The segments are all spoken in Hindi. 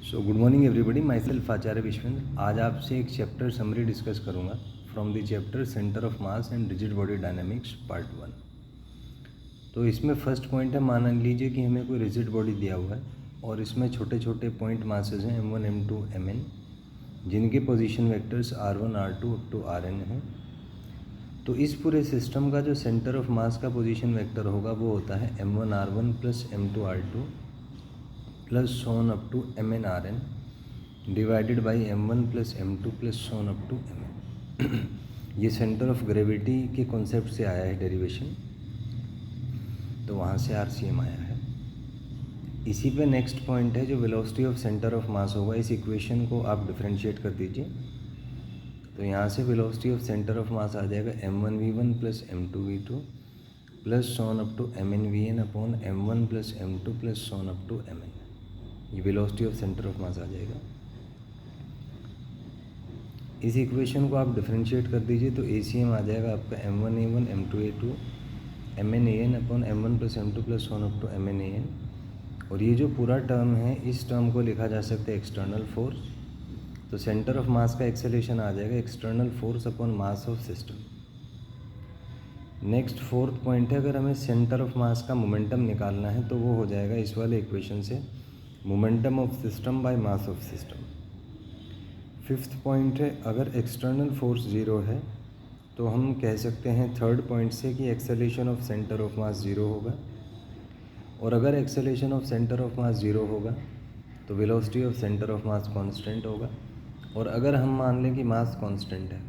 So good morning everybody, my self Acharya Vishvendra. आज आपसे एक चैप्टर समरी डिस्कस करूंगा from the chapter centre of mass and rigid body dynamics part 1। तो इसमें फर्स्ट पॉइंट है, मान लीजिए कि हमें कोई रिजिड बॉडी दिया हुआ है और इसमें छोटे छोटे पॉइंट मासेस हैं m1 m2 mn, जिनके position vectors r1 r2 up to rn हैं। तो इस पूरे सिस्टम का जो सेंटर ऑफ मास का पोजीशन वेक्टर होगा वो होता है m1 r1 plus m2 r2 plus so on up to mn rn divided by m1 plus m2 plus so on up to mn। ये सेंटर ऑफ ग्रेविटी के कॉन्सेप्ट से आया है डेरिवेशन, तो वहाँ से RCM आया है। इसी पे नेक्स्ट पॉइंट है जो वेलोसिटी ऑफ सेंटर ऑफ मास होगा। इस इक्वेशन को आप डिफरेंशिएट कर दीजिए, तो यहाँ से velocity of centre of mass आ जाएगा m1v1 plus m2v2 plus so on up to mnvn upon m1 plus m2 plus so on up to mn। ये velocity of centre of mass आ जाएगा। इस इक्वेशन को आप डिफरेंशिएट कर दीजिए, तो ACM आ जाएगा आपका m1a1 m2a2 mnan upon m1 plus m2 plus so on up to mnan। और ये जो पूरा टर्म है, इस टर्म को लिखा जा सकता है एक्सटर्नल फोर्स। तो सेंटर ऑफ मास का एक्सेलेरेशन आ जाएगा external force upon mass of system. Next fourth point है, अगर हमें सेंटर ऑफ मास का मोमेंटम निकालना है तो वो हो जाएगा इस वाले इक्वेशन से, momentum of system by mass of system. Fifth point है, अगर एक्सटर्नल फोर्स ज़ीरो है तो हम कह सकते हैं थर्ड पॉइंट से कि acceleration of centre of mass zero होगा। और अगर acceleration of centre of mass zero होगा तो velocity of centre of mass constant होगा। और अगर हम मान लें कि मास कांस्टेंट है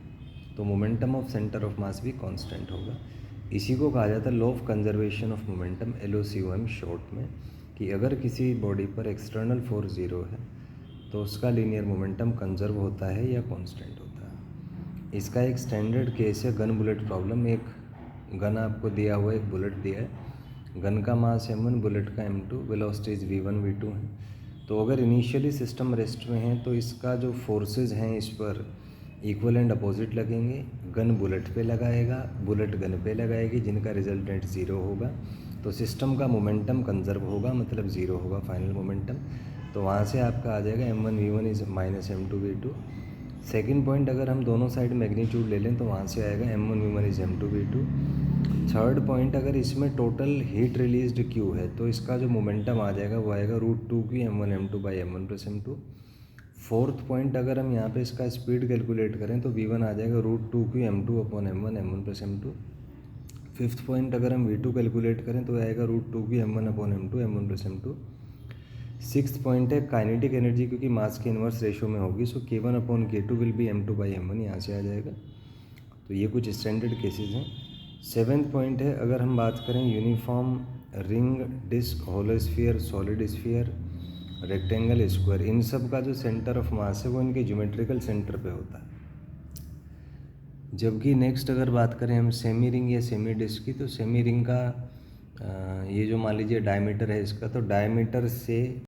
तो मोमेंटम ऑफ सेंटर ऑफ मास भी कांस्टेंट होगा। इसी को कहा जाता है law of conservation of momentum, LOCOM short में, कि अगर किसी बॉडी पर एक्सटर्नल फोर्स ज़ीरो है तो उसका लीनियर मोमेंटम कंजर्व होता है या कांस्टेंट होता है। इसका एक स्टैंडर्ड केस है गन बुलेट प्रॉब्लम। एक गन आपको दिया हुआ है, एक बुलेट दिया है, गन का मास m1, बुलेट का m2, वेलोसिटीज v1 v2 हैं। तो अगर इनिशियली सिस्टम रेस्ट में है तो इसका जो फोर्सेस हैं इस पर इक्वल एंड अपोजिट लगेंगे। गन बुलेट पे लगाएगा, बुलेट गन पे लगाएगी, जिनका रिजल्टेंट ज़ीरो होगा। तो सिस्टम का मोमेंटम कंजर्व होगा, मतलब ज़ीरो होगा फाइनल मोमेंटम। तो वहाँ से आपका आ जाएगा m1v1 is minus m2v2। Second point, अगर हम दोनों साइड मैग्नीट्यूड ले लें तो वहाँ से आएगा m1v1 is m2v2। Third point, अगर इसमें टोटल हीट रिलीज्ड Q है तो इसका जो मोमेंटम आ जाएगा वो आएगा √2q m1 m2 by m1 plus m2। Fourth point, अगर हम यहाँ पे इसका स्पीड कैलकुलेट करें तो v1 आ जाएगा √2q m2 upon m1 plus m2। Fifth point, अगर हम v2 कैलकुलेट करें तो आएगा √2q m1 upon m1 plus m2। Sixth point है काइनेटिक एनर्जी, क्योंकि मास के इन्वर्स रेशो में होगी, so k1 upon k2 will be m2 by m1, यहाँ से आ जाएगा। तो ये कुछ स्टैंडर्ड केसेस हैं। सेवेंथ पॉइंट है, अगर हम बात करें uniform, ring, disc, hollow sphere, solid sphere, rectangle, square, इन सब का जो सेंटर ऑफ मास है वो इनके ज्योमेट्रिकल सेंटर पे होता है। जबकि नेक्स्ट अगर बात करें हम सेमी रिंग या सेमी डिस्क की, तो सेमी रिंग का ये जो मान लीजिए डायमीटर है इसका, तो डायमीटर से